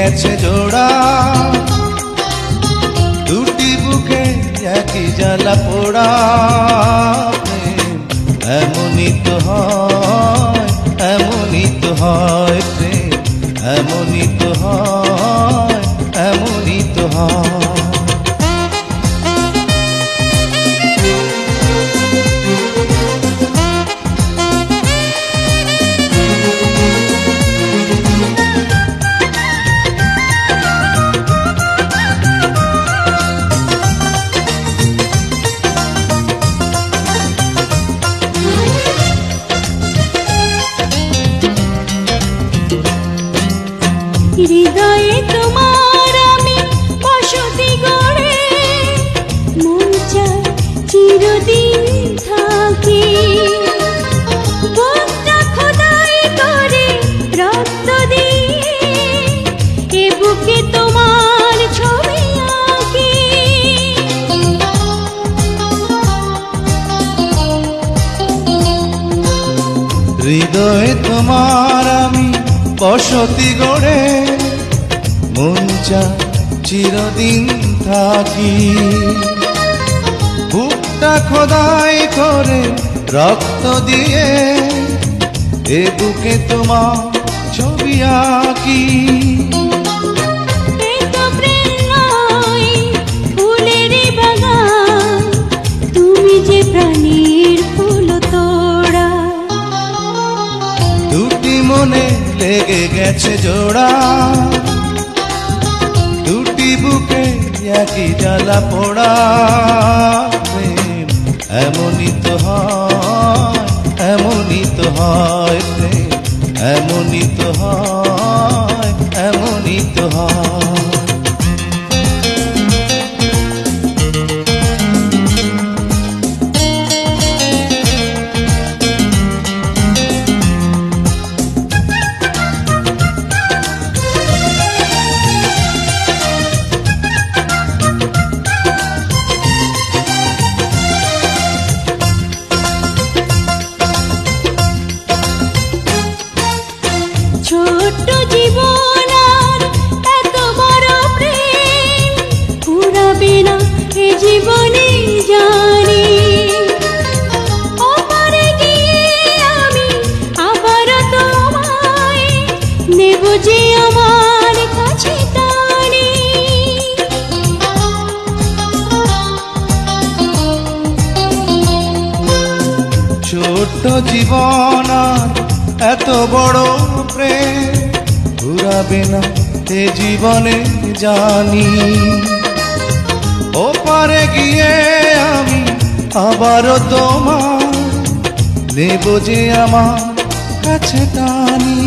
গেছে জোড়া, দুটি বুকে একই জ্বালা পোড়া। প্রেম এমনই তো হয়, এমনই তো হয় প্রেম, এমনই তো হয়, এমনই তো হয়। হৃদয়ে তোমার আমি বসতি গড়ে, মন চায় চিরদিন থাকি। বুকটা খোদাই করে রক্ত দিয়ে, এ বুকে তোমার ছবি আঁকি। হৃদয়ে তোমার আমি বসতি গড়ে, মন চায় চিরদিন থাকি। বুকটা খোদাই করে রক্ত দিয়ে, এ বুকে তোমার ছবি আঁকি। এ তো প্রেম নয়, ফুলের বাগান, তুমি যে প্রাণীর ফুল তোড়া। দুটি মনে লেগে গেছে জোড়া, দুটি বুকে একই জ্বালা পোড়া। প্রেম এমনই তো হয়, এমনই তো হয় প্রেম, এমনই তো হয়, এমনই তো হয়। ছোট্ট জীবন আর এত বড় প্রেম ফুরাবে না এ জীবনে জানি। ওপারে গিয়ে আমি আবার তোমায় নেব যে আমার কাছে টানি। ছোট্ট জীবন আর এত বড় প্রেম ঘুরাবে না এ জীবনে জানি। ওপারে গিয়ে আমি আবারও তোমার নেব যে আমার কাছে টানি।